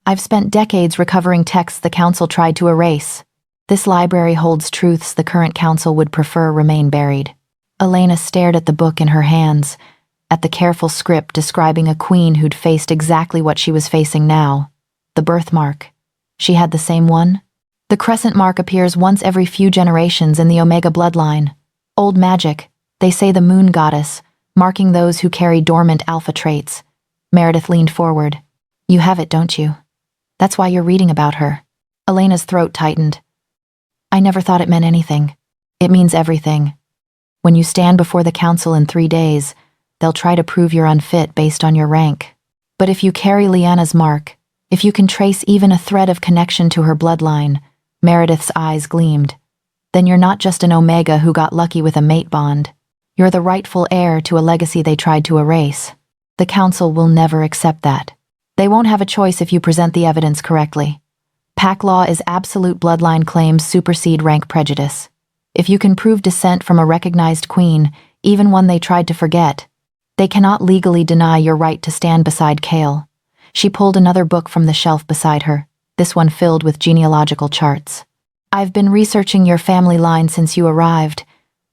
"I've spent decades recovering texts the council tried to erase. This library holds truths the current council would prefer remain buried." Elena stared at the book in her hands, at the careful script describing a queen who'd faced exactly what she was facing now, the birthmark. She had the same one? The crescent mark appears once every few generations in the Omega bloodline. Old magic, they say the moon goddess, marking those who carry dormant alpha traits. Meredith leaned forward. "You have it, don't you? That's why you're reading about her." Elena's throat tightened. "I never thought it meant anything. It means everything. When you stand before the council in 3 days, they'll try to prove you're unfit based on your rank. But if you carry Lyanna's mark, if you can trace even a thread of connection to her bloodline, Meredith's eyes gleamed, then you're not just an Omega who got lucky with a mate bond. You're the rightful heir to a legacy they tried to erase. The Council will never accept that. They won't have a choice if you present the evidence correctly. Pack law is absolute bloodline claims supersede rank prejudice. If you can prove descent from a recognized queen, even one they tried to forget, they cannot legally deny your right to stand beside Kael. She pulled another book from the shelf beside her, this one filled with genealogical charts. I've been researching your family line since you arrived.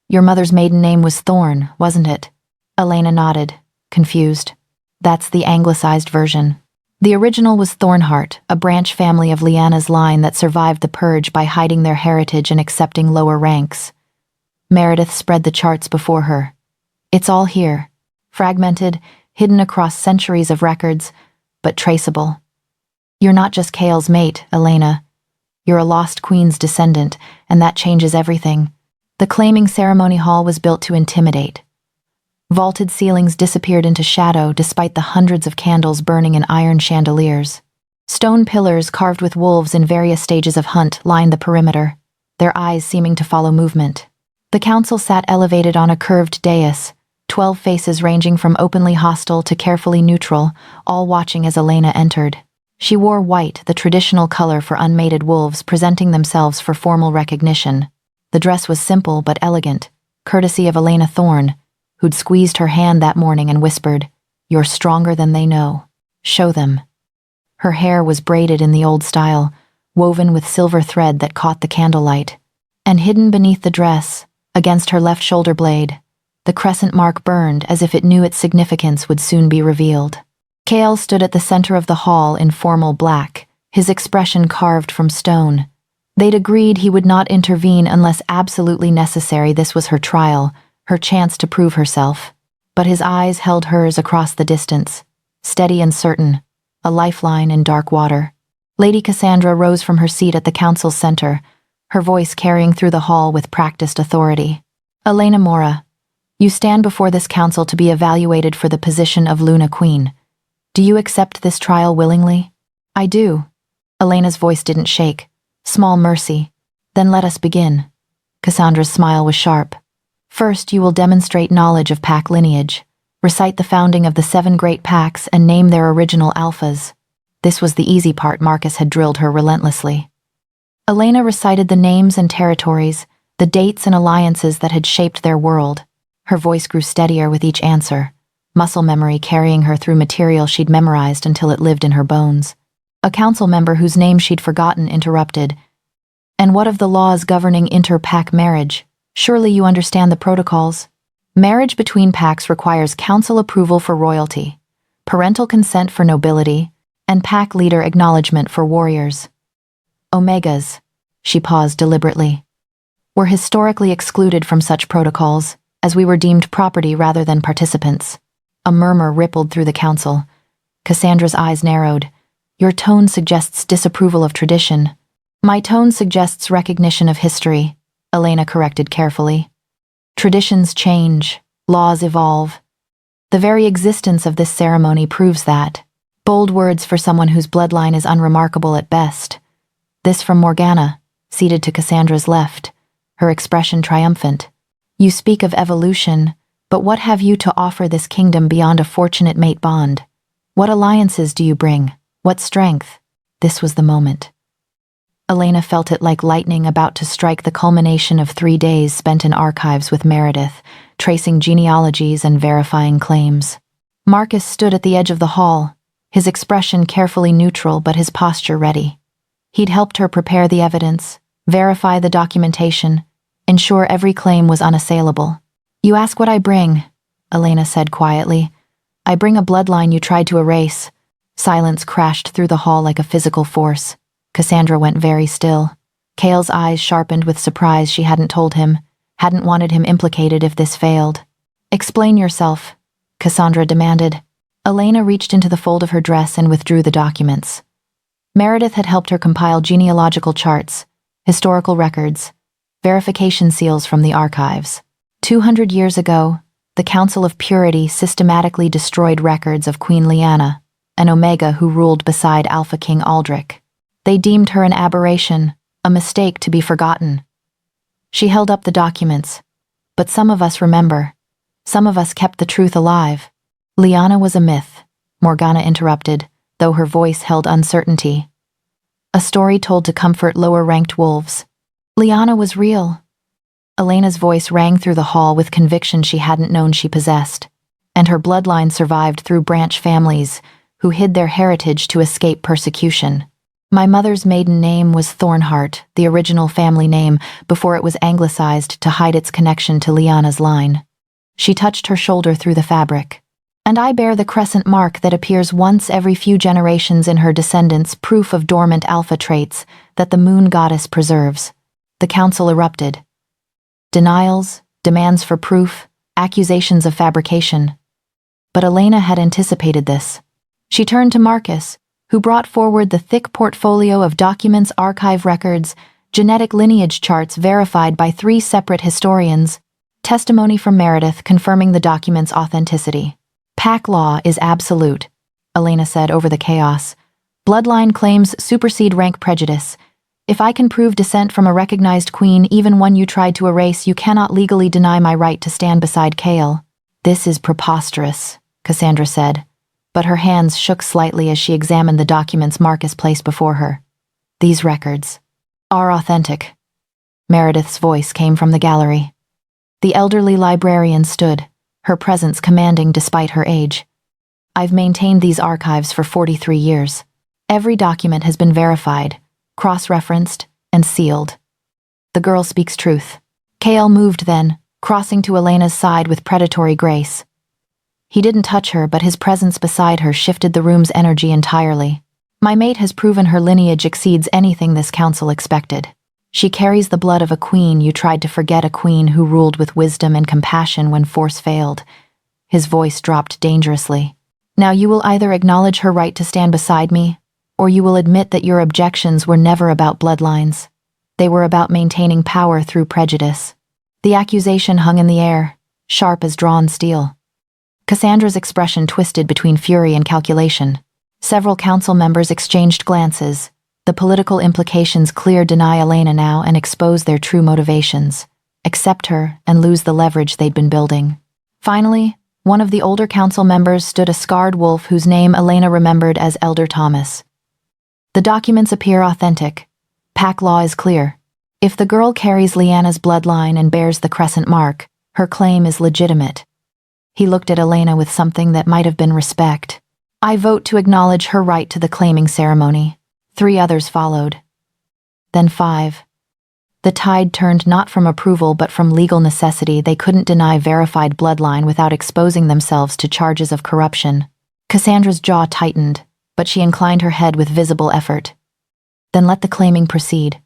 Your mother's maiden name was Thorne, wasn't it? Elena nodded, confused. That's the anglicized version. The original was Thornheart, a branch family of Lyanna's line that survived the purge by hiding their heritage and accepting lower ranks. Meredith spread the charts before her. It's all here, fragmented, hidden across centuries of records, but traceable. You're not just Kael's mate, Elena. You're a lost queen's descendant, and that changes everything. The claiming ceremony hall was built to intimidate. Vaulted ceilings disappeared into shadow despite the hundreds of candles burning in iron chandeliers. Stone pillars carved with wolves in various stages of hunt lined the perimeter, their eyes seeming to follow movement. The council sat elevated on a curved dais, 12 faces ranging from openly hostile to carefully neutral, all watching as Elena entered. She wore white, the traditional color for unmated wolves presenting themselves for formal recognition. The dress was simple but elegant, courtesy of Elena Thorne, who'd squeezed her hand that morning and whispered, "You're stronger than they know. Show them." Her hair was braided in the old style, woven with silver thread that caught the candlelight. And hidden beneath the dress, against her left shoulder blade, the crescent mark burned as if it knew its significance would soon be revealed. Kael stood at the center of the hall in formal black, his expression carved from stone. They'd agreed he would not intervene unless absolutely necessary. This was her trial, her chance to prove herself. But his eyes held hers across the distance, steady and certain, a lifeline in dark water. Lady Cassandra rose from her seat at the council's center, her voice carrying through the hall with practiced authority. "Elena Mora, you stand before this council to be evaluated for the position of Luna Queen. Do you accept this trial willingly?" "I do." Elena's voice didn't shake. "Small mercy. Then let us begin." Cassandra's smile was sharp. "First, you will demonstrate knowledge of pack lineage, recite the founding of the 7 great packs and name their original alphas." This was the easy part. Marcus had drilled her relentlessly. Elena recited the names and territories, the dates and alliances that had shaped their world. Her voice grew steadier with each answer, muscle memory carrying her through material she'd memorized until it lived in her bones. A council member whose name she'd forgotten interrupted. "And what of the laws governing inter-pack marriage? Surely you understand the protocols." "Marriage between packs requires council approval for royalty, parental consent for nobility, and pack leader acknowledgement for warriors. Omegas," she paused deliberately, "were historically excluded from such protocols, as we were deemed property rather than participants." A murmur rippled through the council. Cassandra's eyes narrowed. "Your tone suggests disapproval of tradition." "My tone suggests recognition of history," Elena corrected carefully. "Traditions change, laws evolve. The very existence of this ceremony proves that." Bold words for someone whose bloodline is unremarkable at best. This from Morgana, seated to Cassandra's left, her expression triumphant. "You speak of evolution, but what have you to offer this kingdom beyond a fortunate mate bond? What alliances do you bring? What strength?" This was the moment. Elena felt it like lightning about to strike, the culmination of 3 days spent in archives with Meredith, tracing genealogies and verifying claims. Marcus stood at the edge of the hall, his expression carefully neutral but his posture ready. He'd helped her prepare the evidence, verify the documentation, ensure every claim was unassailable. "You ask what I bring," Elena said quietly. "I bring a bloodline you tried to erase." Silence crashed through the hall like a physical force. Cassandra went very still. Kael's eyes sharpened with surprise. She hadn't told him, hadn't wanted him implicated if this failed. "Explain yourself," Cassandra demanded. Elena reached into the fold of her dress and withdrew the documents. Meredith had helped her compile genealogical charts, historical records, verification seals from the archives. 200 years ago, the Council of Purity systematically destroyed records of Queen Lyanna, an Omega who ruled beside Alpha King Aldrich. They deemed her an aberration, a mistake to be forgotten. She held up the documents. But some of us remember. Some of us kept the truth alive. Liana was a myth, Morgana interrupted, though her voice held uncertainty. A story told to comfort lower-ranked wolves. Liana was real. Elena's voice rang through the hall with conviction she hadn't known she possessed. And her bloodline survived through branch families who hid their heritage to escape persecution. My mother's maiden name was Thornheart, the original family name, before it was anglicized to hide its connection to Liana's line. She touched her shoulder through the fabric. And I bear the crescent mark that appears once every few generations in her descendants, proof of dormant alpha traits that the moon goddess preserves. The council erupted. Denials, demands for proof, accusations of fabrication. But Elena had anticipated this. She turned to Marcus, who brought forward the thick portfolio of documents, archive records, genetic lineage charts verified by 3 separate historians, testimony from Meredith confirming the document's authenticity. Pack law is absolute, Elena said over the chaos. Bloodline claims supersede rank prejudice. If I can prove descent from a recognized queen, even one you tried to erase, you cannot legally deny my right to stand beside Kael. This is preposterous, Cassandra said, but her hands shook slightly as she examined the documents Marcus placed before her. These records are authentic. Meredith's voice came from the gallery. The elderly librarian stood, her presence commanding despite her age. I've maintained these archives for 43 years. Every document has been verified, cross-referenced, and sealed. The girl speaks truth. Kael moved then, crossing to Elena's side with predatory grace. He didn't touch her, but his presence beside her shifted the room's energy entirely. My mate has proven her lineage exceeds anything this council expected. She carries the blood of a queen you tried to forget, a queen who ruled with wisdom and compassion when force failed. His voice dropped dangerously. Now you will either acknowledge her right to stand beside me, or you will admit that your objections were never about bloodlines. They were about maintaining power through prejudice. The accusation hung in the air, sharp as drawn steel. Cassandra's expression twisted between fury and calculation. Several council members exchanged glances. The political implications clear: deny Elena now and expose their true motivations. Accept her and lose the leverage they'd been building. Finally, one of the older council members stood, a scarred wolf whose name Elena remembered as Elder Thomas. The documents appear authentic. Pack law is clear. If the girl carries Liana's bloodline and bears the crescent mark, her claim is legitimate. He looked at Elena with something that might have been respect. I vote to acknowledge her right to the claiming ceremony. 3 others followed. Then 5. The tide turned not from approval but from legal necessity. They couldn't deny verified bloodline without exposing themselves to charges of corruption. Cassandra's jaw tightened, but she inclined her head with visible effort. Then let the claiming proceed.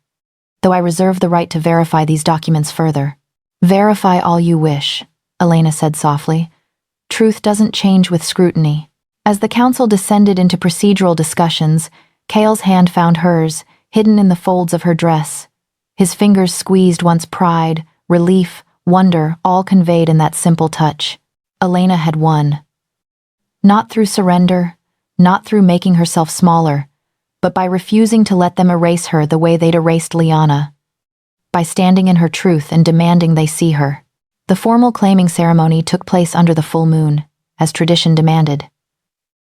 Though I reserve the right to verify these documents further. Verify all you wish, Elena said softly. Truth doesn't change with scrutiny. As the council descended into procedural discussions, Kael's hand found hers, hidden in the folds of her dress. His fingers squeezed once pride, relief, wonder, all conveyed in that simple touch. Elena had won. Not through surrender, not through making herself smaller, but by refusing to let them erase her the way they'd erased Liana. By standing in her truth and demanding they see her. The formal claiming ceremony took place under the full moon, as tradition demanded.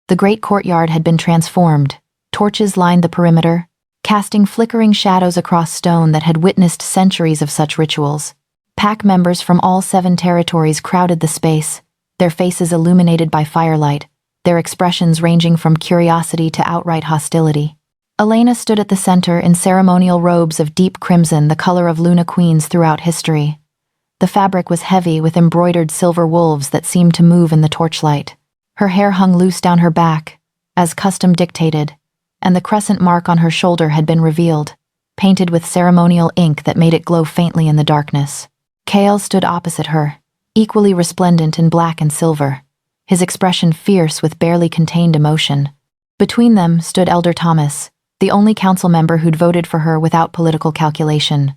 The great courtyard had been transformed. Torches lined the perimeter, casting flickering shadows across stone that had witnessed centuries of such rituals. Pack members from all 7 territories crowded the space, their faces illuminated by firelight, their expressions ranging from curiosity to outright hostility. Elena stood at the center in ceremonial robes of deep crimson, the color of Luna Queens throughout history. The fabric was heavy with embroidered silver wolves that seemed to move in the torchlight. Her hair hung loose down her back, as custom dictated, and the crescent mark on her shoulder had been revealed, painted with ceremonial ink that made it glow faintly in the darkness. Kael stood opposite her, equally resplendent in black and silver, his expression fierce with barely contained emotion. Between them stood Elder Thomas, the only council member who'd voted for her without political calculation.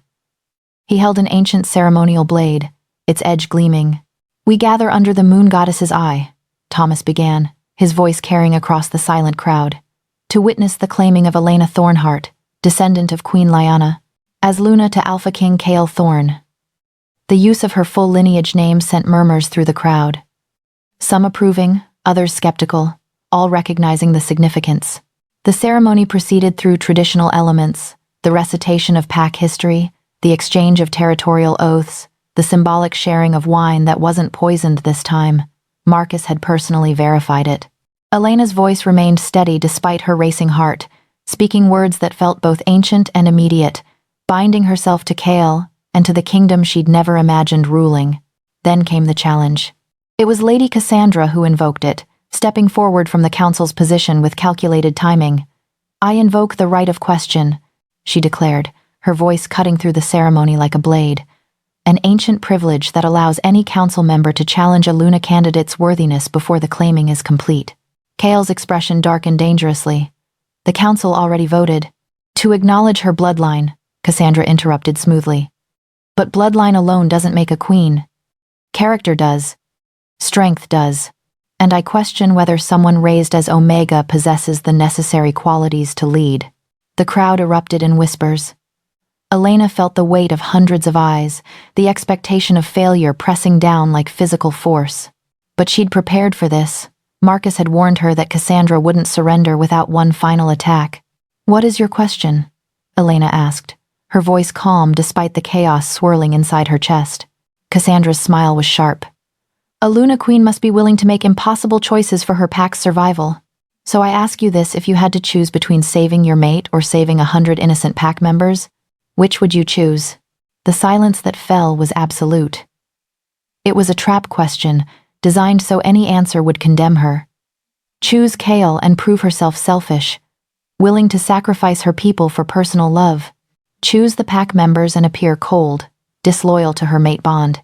He held an ancient ceremonial blade, its edge gleaming. We gather under the moon goddess's eye, Thomas began, his voice carrying across the silent crowd. To witness the claiming of Elena Thornhart, descendant of Queen Lyanna, as Luna to Alpha King Kael Thorne. The use of her full lineage name sent murmurs through the crowd. Some approving, others skeptical, all recognizing the significance. The ceremony proceeded through traditional elements, the recitation of pack history, the exchange of territorial oaths, the symbolic sharing of wine that wasn't poisoned this time. Marcus had personally verified it. Elena's voice remained steady despite her racing heart, speaking words that felt both ancient and immediate, binding herself to Kael and to the kingdom she'd never imagined ruling. Then came the challenge. It was Lady Cassandra who invoked it, stepping forward from the council's position with calculated timing. "I invoke the right of question," she declared, her voice cutting through the ceremony like a blade. "An ancient privilege that allows any council member to challenge a Luna candidate's worthiness before the claiming is complete." Kael's expression darkened dangerously. "The council already voted." "To acknowledge her bloodline," Cassandra interrupted smoothly. "But bloodline alone doesn't make a queen. Character does. Strength does. And I question whether someone raised as Omega possesses the necessary qualities to lead." The crowd erupted in whispers. Elena felt the weight of hundreds of eyes, the expectation of failure pressing down like physical force. But she'd prepared for this. Marcus had warned her that Cassandra wouldn't surrender without one final attack. "What is your question?" Elena asked, her voice calm despite the chaos swirling inside her chest. Cassandra's smile was sharp. "A Luna queen must be willing to make impossible choices for her pack's survival. So I ask you this: if you had to choose between saving your mate or saving 100 innocent pack members, which would you choose?" The silence that fell was absolute. It was a trap question, designed so any answer would condemn her. Choose Kael and prove herself selfish, willing to sacrifice her people for personal love. Choose the pack members and appear cold, disloyal to her mate bond.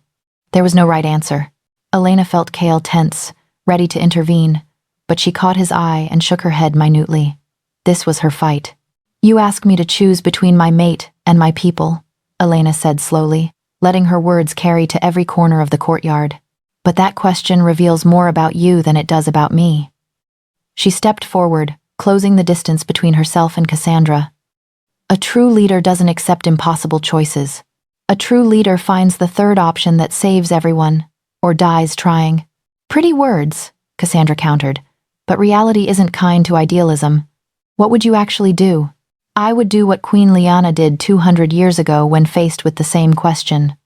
There was no right answer. Elena felt Kael tense, ready to intervene, but she caught his eye and shook her head minutely. This was her fight. "You ask me to choose between my mate and my people," Elena said slowly, letting her words carry to every corner of the courtyard. "But that question reveals more about you than it does about me." She stepped forward, closing the distance between herself and Cassandra. "A true leader doesn't accept impossible choices. A true leader finds the third option that saves everyone, or dies trying." "Pretty words," Cassandra countered, "but reality isn't kind to idealism. What would you actually do?" "I would do what Queen Lyanna did 200 years ago when faced with the same question."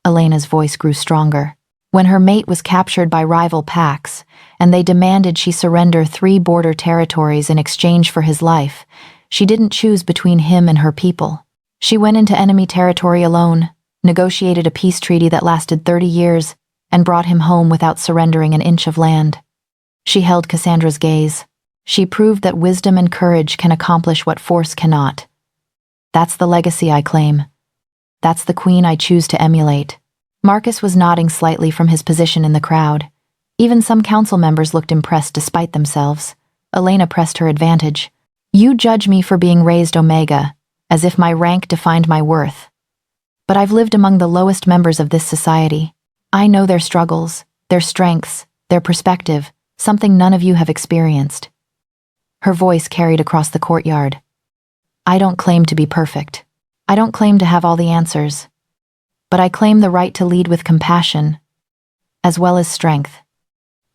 Elena's voice grew stronger. When her mate was captured by rival packs, and they demanded she surrender 3 border territories in exchange for his life, she didn't choose between him and her people. She went into enemy territory alone, negotiated a peace treaty that lasted 30 years, and brought him home without surrendering an inch of land. She held Cassandra's gaze. She proved that wisdom and courage can accomplish what force cannot. "That's the legacy I claim. That's the queen I choose to emulate." Marcus was nodding slightly from his position in the crowd. Even some council members looked impressed despite themselves. Elena pressed her advantage. "You judge me for being raised Omega, as if my rank defined my worth. But I've lived among the lowest members of this society. I know their struggles, their strengths, their perspective, something none of you have experienced." Her voice carried across the courtyard. "I don't claim to be perfect. I don't claim to have all the answers. But I claim the right to lead with compassion, as well as strength.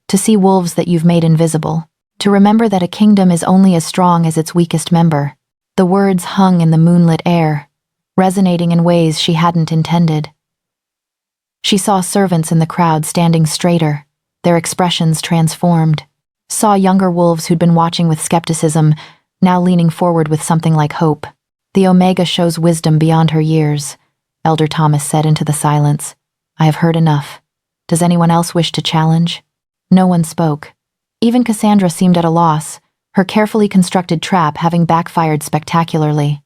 To see wolves that you've made invisible. To remember that a kingdom is only as strong as its weakest member." The words hung in the moonlit air, resonating in ways she hadn't intended. She saw servants in the crowd standing straighter, their expressions transformed. Saw younger wolves who'd been watching with skepticism, now leaning forward with something like hope. "The Omega shows wisdom beyond her years," Elder Thomas said into the silence. "I have heard enough. Does anyone else wish to challenge?" No one spoke. Even Cassandra seemed at a loss, her carefully constructed trap having backfired spectacularly.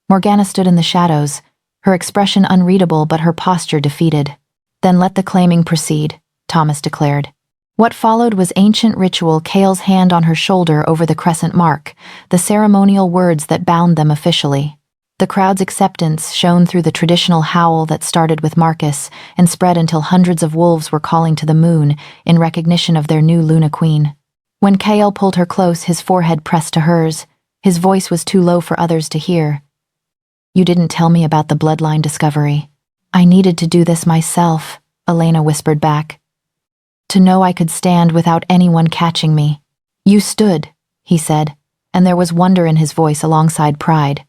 Morgana stood in the shadows, her expression unreadable but her posture defeated. "Then let the claiming proceed," Thomas declared. What followed was ancient ritual, Kael's hand on her shoulder over the crescent mark, the ceremonial words that bound them officially. The crowd's acceptance shone through the traditional howl that started with Marcus and spread until hundreds of wolves were calling to the moon in recognition of their new Luna Queen. When Kael pulled her close, his forehead pressed to hers. His voice was too low for others to hear. "You didn't tell me about the bloodline discovery." "I needed to do this myself," Elena whispered back. "To know I could stand without anyone catching me." "You stood," he said, and there was wonder in his voice alongside pride.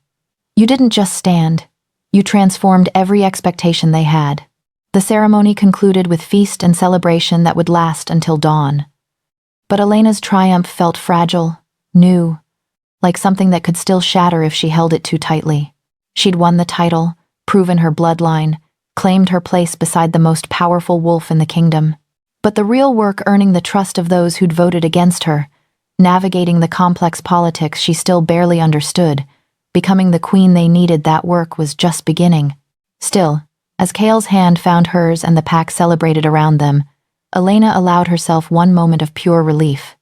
"You didn't just stand. You transformed every expectation they had." The ceremony concluded with feast and celebration that would last until dawn. But Elena's triumph felt fragile, new, like something that could still shatter if she held it too tightly. She'd won the title, proven her bloodline, claimed her place beside the most powerful wolf in the kingdom. But the real work, earning the trust of those who'd voted against her, navigating the complex politics she still barely understood, becoming the queen they needed, that work was just beginning. Still, as Kael's hand found hers and the pack celebrated around them, Elena allowed herself one moment of pure relief.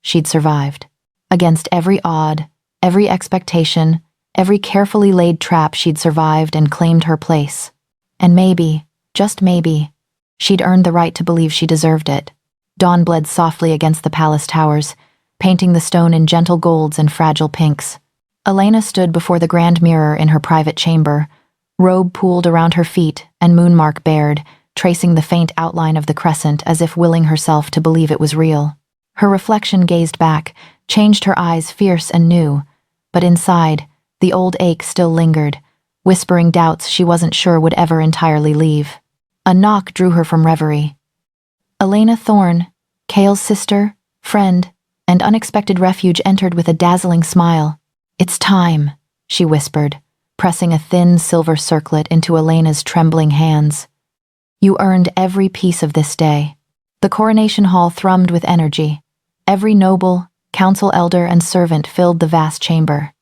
She'd survived. Against every odd, every expectation, every carefully laid trap, she'd survived and claimed her place. And maybe, just maybe, she'd earned the right to believe she deserved it. Dawn bled softly against the palace towers, painting the stone in gentle golds and fragile pinks. Elena stood before the grand mirror in her private chamber, robe pooled around her feet and moonmark bared, tracing the faint outline of the crescent as if willing herself to believe it was real. Her reflection gazed back, changed her eyes fierce and new, but inside, the old ache still lingered, whispering doubts she wasn't sure would ever entirely leave. A knock drew her from reverie. Elena Thorne, Kael's sister, friend, and unexpected refuge, entered with a dazzling smile. "It's time," she whispered, pressing a thin silver circlet into Elena's trembling hands. "You earned every piece of this day." The coronation hall thrummed with energy. Every noble, council elder, and servant filled the vast chamber.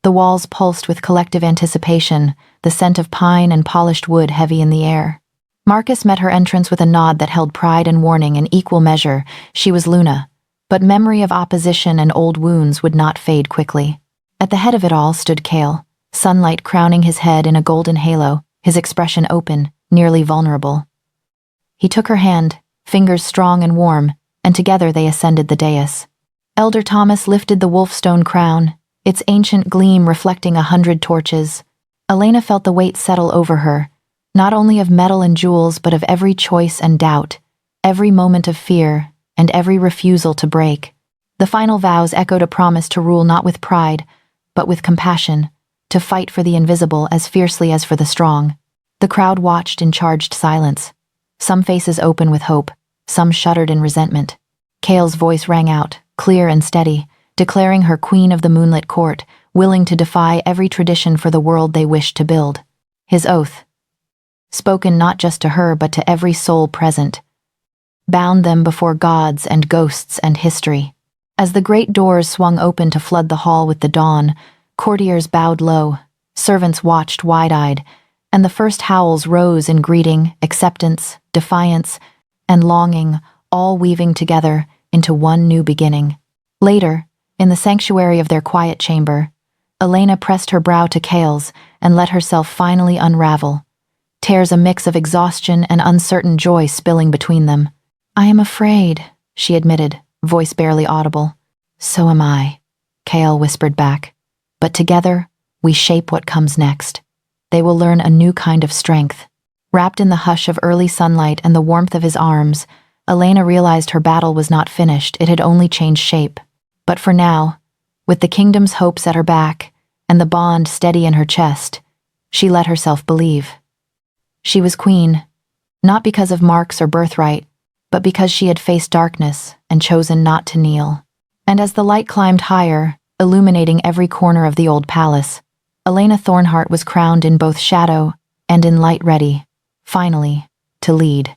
The walls pulsed with collective anticipation, the scent of pine and polished wood heavy in the air. Marcus met her entrance with a nod that held pride and warning in equal measure. She was Luna, but memory of opposition and old wounds would not fade quickly. At the head of it all stood Kael, sunlight crowning his head in a golden halo, his expression open, nearly vulnerable. He took her hand, fingers strong and warm, and together they ascended the dais. Elder Thomas lifted the wolfstone crown, its ancient gleam reflecting 100 torches. Elena felt the weight settle over her, not only of metal and jewels but of every choice and doubt, every moment of fear, and every refusal to break. The final vows echoed a promise to rule not with pride, but with compassion, to fight for the invisible as fiercely as for the strong. The crowd watched in charged silence, some faces open with hope, some shuddered in resentment. Kael's voice rang out, clear and steady, declaring her queen of the moonlit court, willing to defy every tradition for the world they wished to build. His oath, spoken not just to her but to every soul present, bound them before gods and ghosts and history. As the great doors swung open to flood the hall with the dawn, courtiers bowed low, servants watched wide-eyed, and the first howls rose in greeting, acceptance, defiance, and longing, all weaving together into one new beginning. Later, in the sanctuary of their quiet chamber, Elena pressed her brow to Kael's and let herself finally unravel, tears a mix of exhaustion and uncertain joy spilling between them. "I am afraid," she admitted, voice barely audible. "So am I," Kael whispered back. "But together, we shape what comes next. They will learn a new kind of strength." Wrapped in the hush of early sunlight and the warmth of his arms, Elena realized her battle was not finished, it had only changed shape. But for now, with the kingdom's hopes at her back and the bond steady in her chest, she let herself believe. She was queen, not because of marks or birthright, but because she had faced darkness and chosen not to kneel. And as the light climbed higher, illuminating every corner of the old palace, Elena Thornheart was crowned in both shadow and in light, ready, finally, to lead.